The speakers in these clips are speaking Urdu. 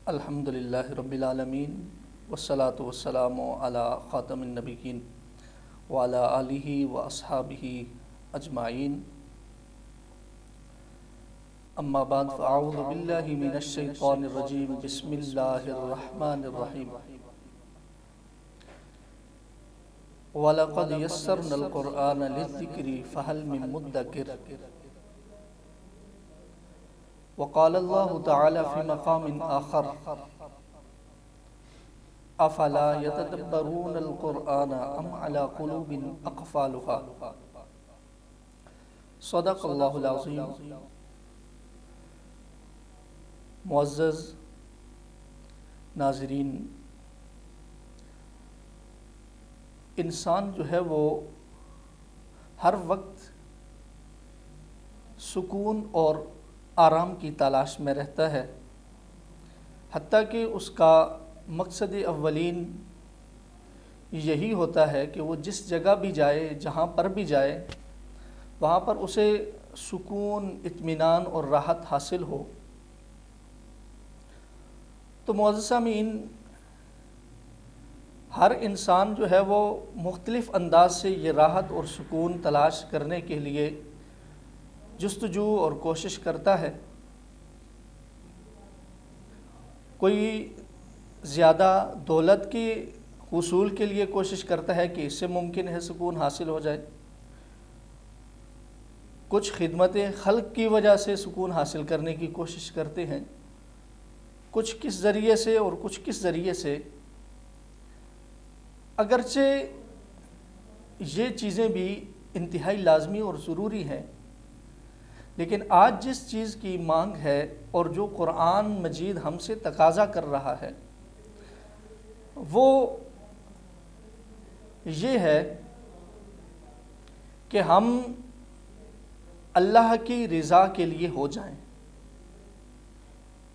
الحمدللہ رب العالمین والصلاة والسلام علی خاتم النبیین وعلی آلہ واصحابہ اجمعین اما بعد فاعوذ باللہ من الشیطان الرجیم بسم اللہ الرحمن الرحیم وَلَقَدْ يَسَّرْنَا الْقُرْآنَ لِلذِّكْرِ فَهَلْ مِن مُدَّكِرٍ وقال الله تعالى في مقام آخر أفلا يتدبرون القرآن أم على قلوب أقفالها صدق اللہ العظیم۔ معزز ناظرین، انسان جو ہے وہ ہر وقت سکون اور آرام کی تلاش میں رہتا ہے، حتیٰ کہ اس کا مقصد اولین یہی ہوتا ہے کہ وہ جس جگہ بھی جائے، جہاں پر بھی جائے، وہاں پر اسے سکون، اطمینان اور راحت حاصل ہو۔ تو معزز سامعین، ہر انسان جو ہے وہ مختلف انداز سے یہ راحت اور سکون تلاش کرنے کے لیے جستجو اور کوشش کرتا ہے۔ کوئی زیادہ دولت کی حصول کے لیے کوشش کرتا ہے کہ اس سے ممکن ہے سکون حاصل ہو جائے، کچھ خدمت خلق کی وجہ سے سکون حاصل کرنے کی کوشش کرتے ہیں، کچھ کس ذریعے سے اور کچھ کس ذریعے سے۔ اگرچہ یہ چیزیں بھی انتہائی لازمی اور ضروری ہیں، لیکن آج جس چیز کی مانگ ہے اور جو قرآن مجید ہم سے تقاضا کر رہا ہے وہ یہ ہے کہ ہم اللہ کی رضا کے لیے ہو جائیں،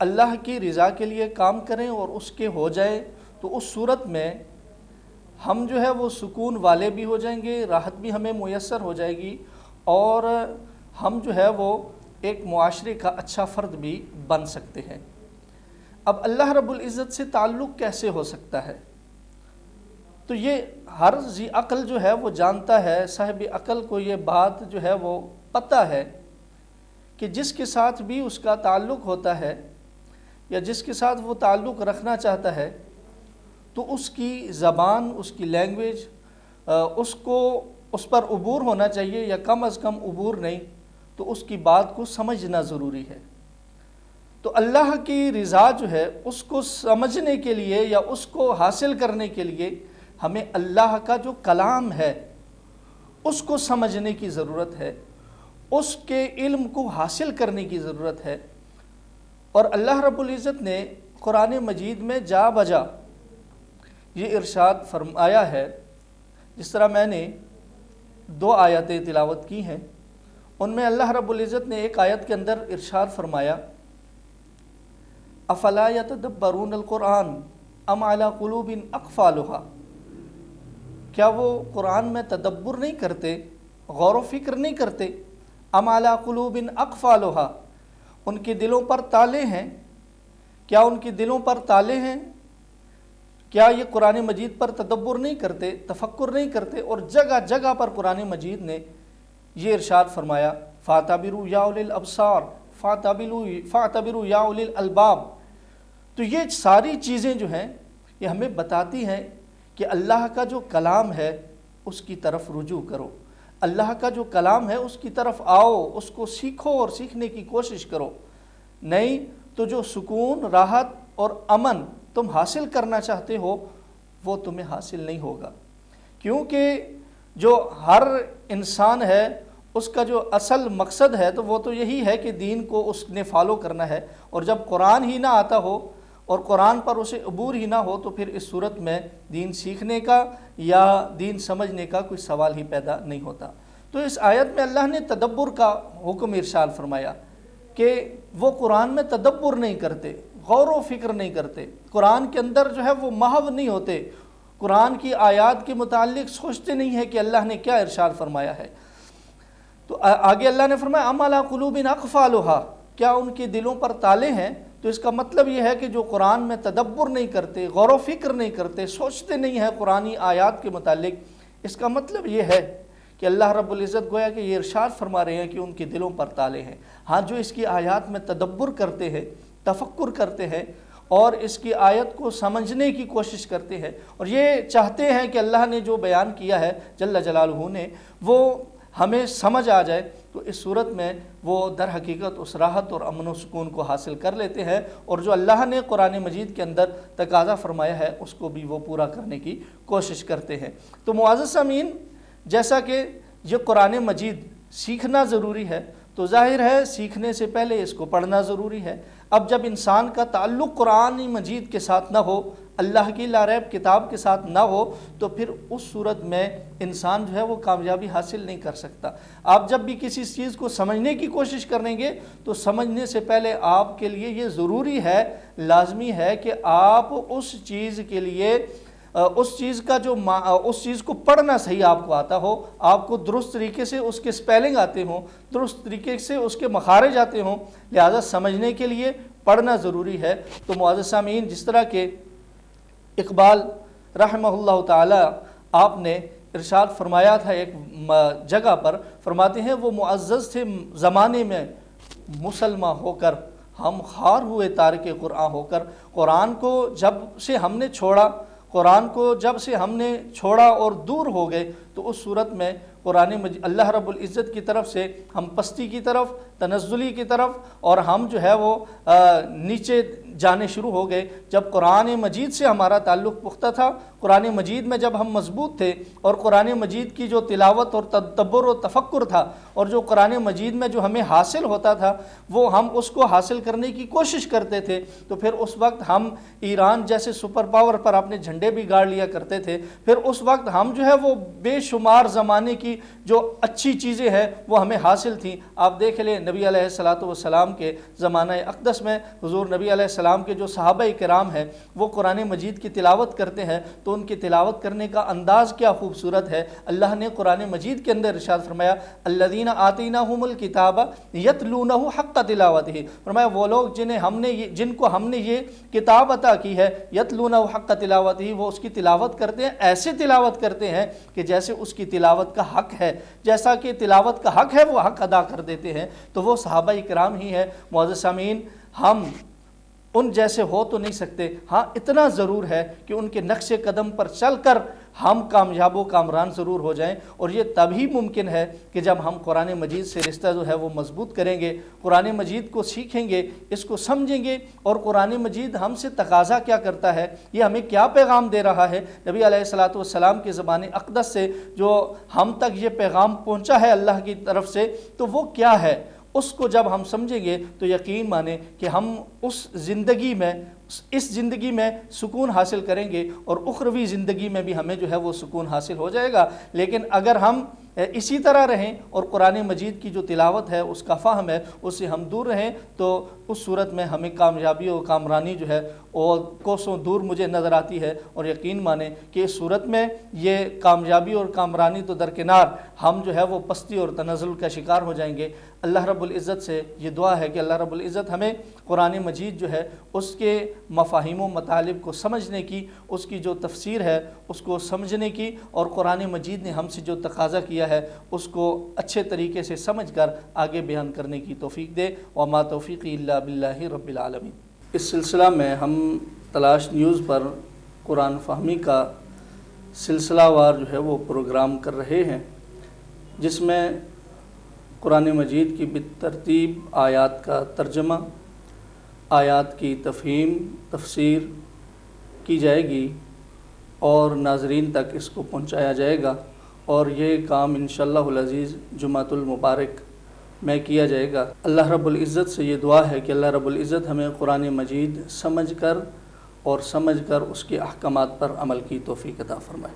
اللہ کی رضا کے لیے کام کریں اور اس کے ہو جائے تو اس صورت میں ہم جو ہے وہ سکون والے بھی ہو جائیں گے، راحت بھی ہمیں میسر ہو جائے گی، اور ہم جو ہے وہ ایک معاشرے کا اچھا فرد بھی بن سکتے ہیں۔ اب اللہ رب العزت سے تعلق کیسے ہو سکتا ہے؟ تو یہ ہر ذی عقل جو ہے وہ جانتا ہے، صاحب عقل کو یہ بات جو ہے وہ پتہ ہے کہ جس کے ساتھ بھی اس کا تعلق ہوتا ہے یا جس کے ساتھ وہ تعلق رکھنا چاہتا ہے تو اس کی زبان، اس کی لینگویج، اس پر عبور ہونا چاہیے، یا کم از کم عبور نہیں تو اس کی بات کو سمجھنا ضروری ہے۔ تو اللہ کی رضا جو ہے اس کو سمجھنے کے لیے یا اس کو حاصل کرنے کے لیے ہمیں اللہ کا جو کلام ہے اس کو سمجھنے کی ضرورت ہے، اس کے علم کو حاصل کرنے کی ضرورت ہے۔ اور اللہ رب العزت نے قرآن مجید میں جا بجا یہ ارشاد فرمایا ہے، جس طرح میں نے 2 آیتیں تلاوت کی ہیں، ان میں اللہ رب العزت نے ایک آیت کے اندر ارشاد فرمایا افلا یتدبرون القرآن ام علی قلوب اقفالها، کیا وہ قرآن میں تدبر نہیں کرتے، غور و فکر نہیں کرتے؟ ام علی قلوب اقفالها، ان کے دلوں پر تالے ہیں، کیا ان کے دلوں پر تالے ہیں؟ کیا یہ قرآن مجید پر تدبر نہیں کرتے، تفکر نہیں کرتے؟ اور جگہ جگہ پر قرآن مجید نے یہ ارشاد فرمایا فَاعْتَبِرُوا يَا أُولِي الْأَبْصَارِ فَاعْتَبِرُوا يَا أُولِي الْأَلْبَابِ۔ تو یہ ساری چیزیں جو ہیں یہ ہمیں بتاتی ہیں کہ اللہ کا جو کلام ہے اس کی طرف رجوع کرو، اللہ کا جو کلام ہے اس کی طرف آؤ، اس کو سیکھو اور سیکھنے کی کوشش کرو، نہیں تو جو سکون، راحت اور امن تم حاصل کرنا چاہتے ہو وہ تمہیں حاصل نہیں ہوگا۔ کیونکہ جو ہر انسان ہے اس کا جو اصل مقصد ہے تو وہ تو یہی ہے کہ دین کو اس نے فالو کرنا ہے، اور جب قرآن ہی نہ آتا ہو اور قرآن پر اسے عبور ہی نہ ہو تو پھر اس صورت میں دین سیکھنے کا یا دین سمجھنے کا کوئی سوال ہی پیدا نہیں ہوتا۔ تو اس آیت میں اللہ نے تدبر کا حکم ارشاد فرمایا کہ وہ قرآن میں تدبر نہیں کرتے، غور و فکر نہیں کرتے، قرآن کے اندر جو ہے وہ محو نہیں ہوتے، قرآن کی آیات کے متعلق سوچتے نہیں ہیں کہ اللہ نے کیا ارشاد فرمایا ہے۔ تو آگے اللہ نے فرمایا ام علی قلوب اقفالها، کیا ان کے دلوں پر تالے ہیں؟ تو اس کا مطلب یہ ہے کہ جو قرآن میں تدبر نہیں کرتے، غور و فکر نہیں کرتے، سوچتے نہیں ہیں قرآنی آیات کے متعلق، اس کا مطلب یہ ہے کہ اللہ رب العزت گویا کہ یہ ارشاد فرما رہے ہیں کہ ان کے دلوں پر تالے ہیں۔ ہاں جو اس کی آیات میں تدبر کرتے ہیں، تفکر کرتے ہیں اور اس کی آیت کو سمجھنے کی کوشش کرتے ہیں اور یہ چاہتے ہیں کہ اللہ نے جو بیان کیا ہے جل جلالہ نے وہ ہمیں سمجھ آ جائے، تو اس صورت میں وہ در حقیقت اس راحت اور امن و سکون کو حاصل کر لیتے ہیں اور جو اللہ نے قرآن مجید کے اندر تقاضا فرمایا ہے اس کو بھی وہ پورا کرنے کی کوشش کرتے ہیں۔ تو معزز سامعین، جیسا کہ یہ قرآن مجید سیکھنا ضروری ہے تو ظاہر ہے سیکھنے سے پہلے اس کو پڑھنا ضروری ہے۔ اب جب انسان کا تعلق قرآن مجید کے ساتھ نہ ہو، اللہ کی لاریب کتاب کے ساتھ نہ ہو، تو پھر اس صورت میں انسان جو ہے وہ کامیابی حاصل نہیں کر سکتا۔ آپ جب بھی کسی چیز کو سمجھنے کی کوشش کریں گے تو سمجھنے سے پہلے آپ کے لیے یہ ضروری ہے، لازمی ہے کہ آپ اس چیز کے لیے اس چیز کو پڑھنا صحیح آپ کو آتا ہو، آپ کو درست طریقے سے اس کے سپیلنگ آتے ہوں، درست طریقے سے اس کے مخارج آتے ہوں، لہذا سمجھنے کے لیے پڑھنا ضروری ہے۔ تو معزز سامعین، جس طرح کہ اقبال رحمہ اللہ تعالی آپ نے ارشاد فرمایا تھا ایک جگہ پر، فرماتے ہیں وہ معزز تھے زمانے میں مسلمان ہو کر، ہم خوار ہوئے تارک قرآن ہو کر۔ قرآن کو جب سے ہم نے چھوڑا اور دور ہو گئے تو اس صورت میں قرآن مجید اللہ رب العزت کی طرف سے ہم پستی کی طرف، تنزلی کی طرف اور ہم جو ہے وہ نیچے جانے شروع ہو گئے۔ جب قرآن مجید سے ہمارا تعلق پختہ تھا، قرآن مجید میں جب ہم مضبوط تھے اور قرآن مجید کی جو تلاوت اور تدبر و تفکر تھا اور جو قرآن مجید میں جو ہمیں حاصل ہوتا تھا وہ ہم اس کو حاصل کرنے کی کوشش کرتے تھے، تو پھر اس وقت ہم ایران جیسے سپر پاور پر اپنے جھنڈے بھی گاڑ لیا کرتے تھے۔ پھر اس وقت ہم جو ہے وہ بے شمار زمانے کی جو اچھی چیزیں ہیں وہ ہمیں حاصل تھیں۔ آپ دیکھ لیں نبی علیہ السلام کے زمانہ اقدس میں حضور نبی علیہ السلام کے جو صحابہ کرام ہیں وہ قرآن مجید کی تلاوت کرتے ہیں تو ان کی تلاوت کرنے کا انداز کیا خوبصورت ہے۔ اللہ نے قرآن مجید کے اندر ارشاد فرمایا الذین آتیناہم الکتاب یتلونہ حق تلاوتہ، فرمایا وہ لوگ جن کو ہم نے یہ کتاب عطا کی ہے، یتلونہ حق تلاوتہ، وہ اس کی تلاوت کرتے ہیں، ایسے تلاوت کرتے ہیں کہ جیسے اس کی تلاوت کا حق ہے، جیسا کہ تلاوت کا حق ہے وہ حق ادا کر دیتے ہیں۔ تو وہ صحابہ کرام ہی ہیں۔ معزز سامعین، ہم ان جیسے ہو تو نہیں سکتے، ہاں اتنا ضرور ہے کہ ان کے نقش قدم پر چل کر ہم کامیاب و کامران ضرور ہو جائیں، اور یہ تبھی ممکن ہے کہ جب ہم قرآن مجید سے رشتہ جو ہے وہ مضبوط کریں گے، قرآن مجید کو سیکھیں گے، اس کو سمجھیں گے، اور قرآن مجید ہم سے تقاضا کیا کرتا ہے، یہ ہمیں کیا پیغام دے رہا ہے۔ نبی علیہ السلام کے زبان اقدس سے جو ہم تک یہ پیغام پہنچا ہے اللہ کی طرف سے، تو وہ کیا ہے، اس کو جب ہم سمجھیں گے تو یقین مانیں کہ ہم اس زندگی میں سکون حاصل کریں گے اور اخروی زندگی میں بھی ہمیں جو ہے وہ سکون حاصل ہو جائے گا۔ لیکن اگر ہم اسی طرح رہیں اور قرآن مجید کی جو تلاوت ہے، اس کا فہم ہے، اس سے ہم دور رہیں، تو اس صورت میں ہمیں کامیابی اور کامرانی جو ہے اور کوسوں دور مجھے نظر آتی ہے۔ اور یقین مانیں کہ اس صورت میں یہ کامیابی اور کامرانی تو درکنار، ہم جو ہے وہ پستی اور تنزل کا شکار ہو جائیں گے۔ اللہ رب العزت سے یہ دعا ہے کہ اللہ رب العزت ہمیں قرآن مجید جو ہے اس کے مفاہیم و مطالب کو سمجھنے کی، اس کی جو تفسیر ہے اس کو سمجھنے کی، اور قرآن مجید نے ہم سے جو تقاضا کیا ہے اس کو اچھے طریقے سے سمجھ کر آگے بیان کرنے کی توفیق دے۔ وما توفیقی الا باللہ رب العالمین۔ اس سلسلہ میں ہم تلاش نیوز پر قرآن فہمی کا سلسلہ وار جو ہے وہ پروگرام کر رہے ہیں، جس میں قرآن مجید کی بالترتیب آیات کا ترجمہ، آیات کی تفہیم، تفسیر کی جائے گی اور ناظرین تک اس کو پہنچایا جائے گا، اور یہ کام انشاءاللہ العزیز جمعۃ المبارک میں کیا جائے گا۔ اللہ رب العزت سے یہ دعا ہے کہ اللہ رب العزت ہمیں قرآن مجید سمجھ کر اس کے احکامات پر عمل کی توفیق عطا فرمائے۔